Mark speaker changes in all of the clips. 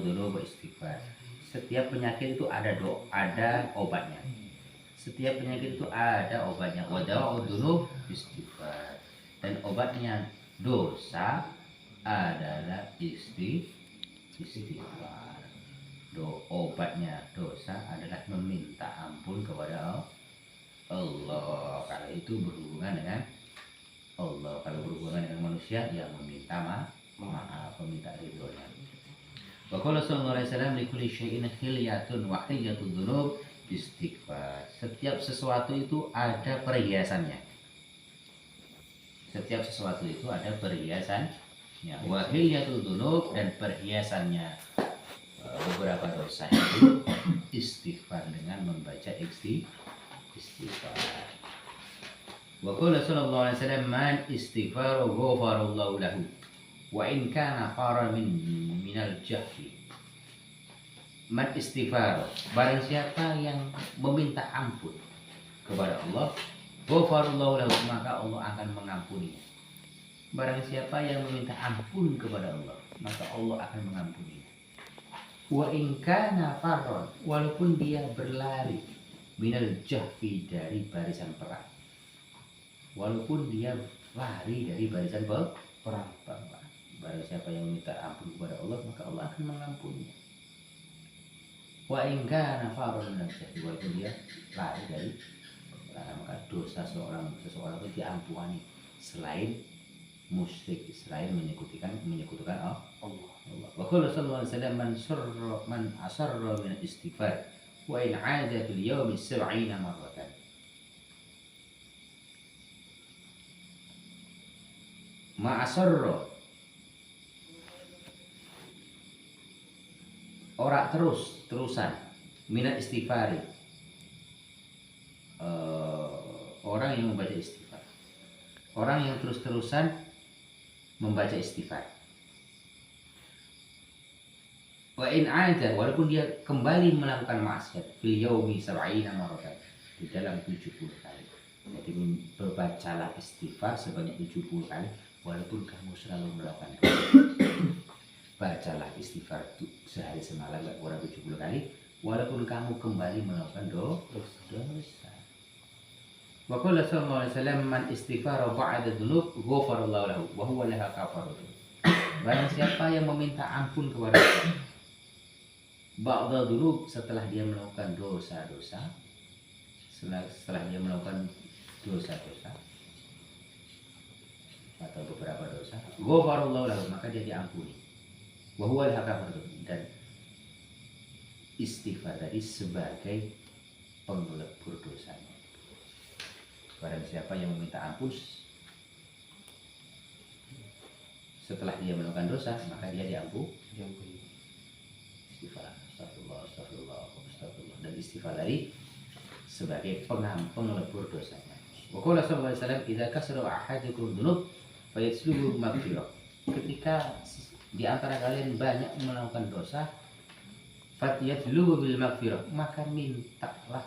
Speaker 1: dzunub istighfar. Setiap penyakit itu ada obatnya. Setiap penyakit itu ada obatnya. Wa dawa'u dzunub istighfar. Dan obatnya dosa adalah istighfar. Obatnya dosa adalah meminta ampun kepada Allah. Kalau itu berhubungan dengan Allah. Kalau berhubungan dengan manusia, ya meminta maaf, meminta ridhonya. Wa qala sallallahu alaihi wasallam likulli syai'in hilyatun wa hilyatud dzunub istighfar. Setiap sesuatu itu ada perhiasannya. Setiap sesuatu itu ada perhiasannya. Wa hilyatud dzunub, dan perhiasannya beberapa dosa itu istighfar, dengan membaca istighfar. Wa qala sallallahu alaihi wasallam man istighfaru ghafarallahu lahu wa in kana fara minal jahli. Man istighfar, barang siapa yang meminta ampun kepada Allah, ghafarallahu lahu, maka Allah akan mengampuninya. Barang siapa yang meminta ampun kepada Allah, maka Allah akan mengampuninya. Wa in kana farran, walaupun dia berlari minal jahfi, dari barisan perang. Walaupun dia lari dari barisan perang. Barang siapa yang meminta ampun kepada Allah, maka Allah akan mengampuninya. Wa in kana farran minal jahfi, walaupun dia lari dari perang, maka dosa seseorang itu diampuni, selain musyrik, selain menyekutukan Allah. Wa qala sallallahu alaihi wasallam man asarra min istighfar wa in 'ada fil yawmi 70 marratan. Ma asarra, ora terusan minat istighfari, orang yang membaca istighfar, orang yang terus-terusan membaca istighfar. Wa in 'ada, walaupun dia kembali melakukan maksiat, fil yaumi 70 marratan, di dalam 70 kali. Jadi berbacalah istighfar sebanyak 70 kali, walaupun kamu selalu melakukan bacalah istighfar sehari semalam gak kurang 70 kali, walaupun kamu kembali melakukan dosa. Wa qala sallallahu alaihi wasallam man istighfara ba'da dzunub ghafarallahu lahu wa huwa laha kafaratu. Barang siapa yang meminta ampun kepada Allah ba'da dzunub, setelah dia melakukan dosa-dosa, setelah dia melakukan dosa-dosa atau beberapa dosa, ghafarallahu lahu, maka dia diampuni. Wa huwa laha kafaratu, dan istighfar tadi sebagai pengelebur dosanya. Barang siapa yang meminta ampun setelah dia melakukan dosa, maka dia diampuni. Istighfar, astagfirullah, dan istighfar tadi sebagai pengelebur dosanya. Wa qala sallallahu alaihi wasallam idza kasara ahadukum dzunub fayatslubu maghfirah. Ketika di antara kalian banyak melakukan dosa, fatyatlubu bil maghfirah, maka mintalah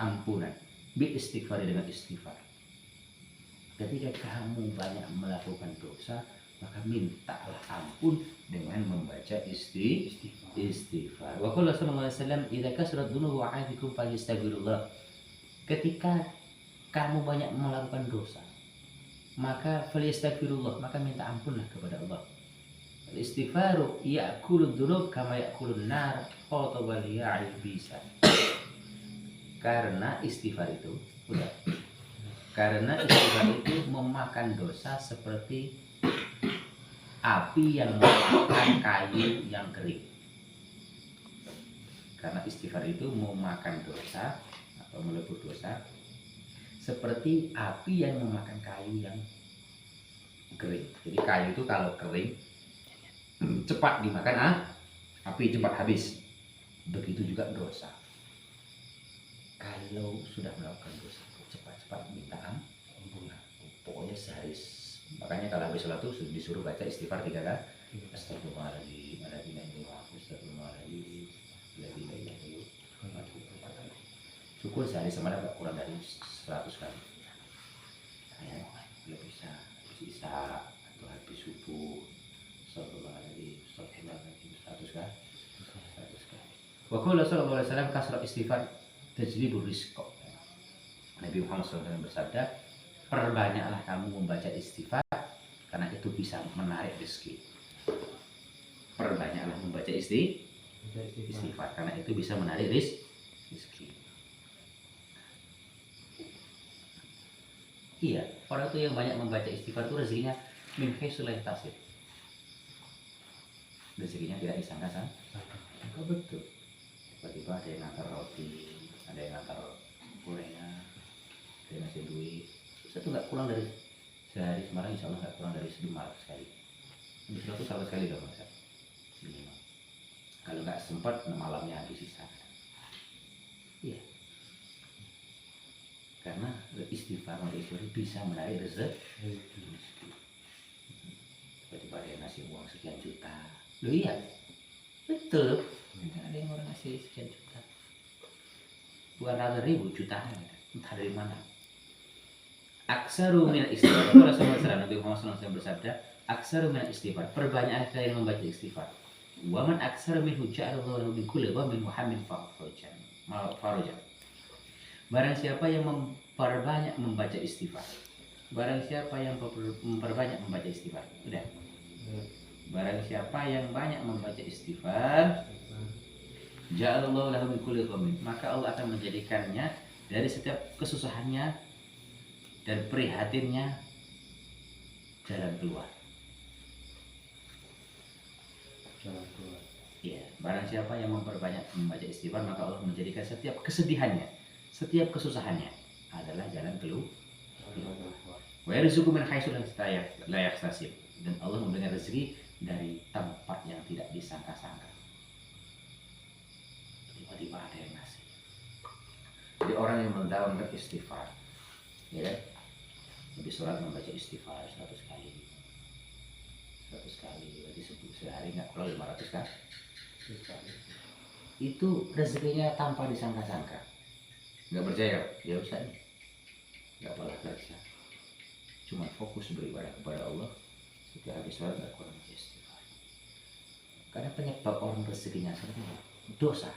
Speaker 1: ampunan bi istighfar, dengan istighfar. Ketika kamu banyak melakukan dosa, maka mintalah ampun dengan membaca istighfar. Wa qala sallallahu alaihi wasallam idza kasrat dhunubu ahadikum falyastaghfirullah. Ketika kamu banyak melakukan dosa, maka falyastaghfirullah, maka minta ampunlah kepada Allah. Istighfaru ya'kulu dzunub kama ya'kulun nar khatabal ya'il bisa. Karena istighfar itu memakan dosa seperti api yang memakan kayu yang kering. Karena istighfar itu memakan dosa atau melebur dosa seperti api yang memakan kayu yang kering. Jadi kayu itu kalau kering cepat dimakan, api cepat habis. Begitu juga dosa. Kalau sudah melakukan dosa, cepat-cepat minta ampun. Pokoknya sehari. Makanya kalau habis sholat itu disuruh baca istighfar 3 kali. Astagfirullahaladzim, astagfirullahaladzim, syukur sehari semalam gak kurang dari 100 kali. Kalau bisa habis isya atau habis subuh, astagfirullahaladzim, 100 kali. Wa qala sallallahu alaihi wasallam kasrat istighfar tajlibur rizq. Nabi Muhammad SAW bersabda, perbanyaklah kamu membaca istighfar karena itu bisa menarik rezeki. Perbanyaklah membaca istighfar karena itu bisa menarik rezeki. Iya, orang tuh yang banyak membaca istighfar itu rezekinya min haitsu la yahtasib. Rezekinya tidak disangka-sangka. Oh, betul. Tiba-tiba ada yang ngantar roti, ada yang ngantar gorengan, ada yang ngasih duit. Saya tuh nggak kurang dari sehari Semarang, insya Allah nggak kurang dari 500 sekali. Ini 100 sekali dong mas. Minimal. Kalau nggak sempat malamnya habis sisa. Iya. Karena istighfar bisa menarik rezeki. Tiba-tiba ada yang ngasih uang sekian juta. Loh iya, betul. Ada yang orang ngasih sekian juta. Bukan ratus ribu, jutaan. Entah dari mana. Aksaru minal istighfar. Rasulullah SAW, Nabi Muhammad SAW bersabda, aksaru minal istighfar. Perbanyaklah kalian membaca istighfar. Wa man aksaru minhu ja'alallahu min kulli dhammin wa hammin farajan. Barang siapa yang memperbanyak membaca istighfar. Barang siapa yang memperbanyak membaca istighfar. Udah. Barang siapa yang banyak membaca istighfar, ja'alallahu lahu min kulli dhammin, maka Allah akan menjadikannya dari setiap kesusahannya dan prihatinnya jalan keluar. Ya, barang siapa yang memperbanyak membaca istighfar, maka Allah menjadikan setiap kesedihannya, setiap kesusahannya adalah jalan keluar. Wa yarzuqu min haitsu la yahtasib, dan Allah memberikan rezeki dari tempat yang tidak disangka-sangka. Tiba-tiba ada yang ngasih. Jadi orang yang mendawamkan istighfar, ya kan? Lebih sholat membaca istighfar 100 kali. 100 kali, berarti sehari nggak kurang 500 kan? Itu rezekinya tanpa disangka-sangka. Nggak percaya? Ya usah nih. Nggak pernah kerja. Cuma fokus beribadah kepada Allah. Setiap habis sholat nggak kurang istighfar. Karena penyebab orang rezekinya seperti dosa.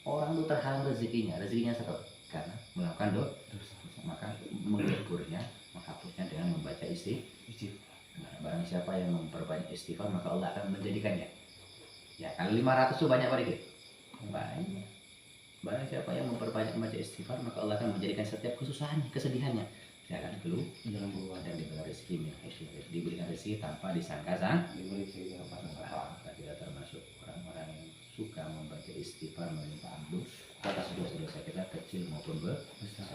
Speaker 1: Orang itu terhalang rezekinya sebab karena melakukan dosa. Maka menghiburnya, menghapusnya dengan membaca istighfar. Nah, barang siapa yang memperbanyak istighfar, maka Allah akan menjadikannya. Ya, kalau 500 itu banyak apa dikit? Banyak. Barang siapa yang memperbanyak membaca istighfar, maka Allah akan menjadikan setiap kesusahannya, kesedihannya jalan keluar dan diberikan rezeki, diberikan rezeki tanpa disangka-sangka. Kita termasuk orang-orang yang suka membaca istighfar, meminta ampun atas dosa-dosa kita kecil maupun besar.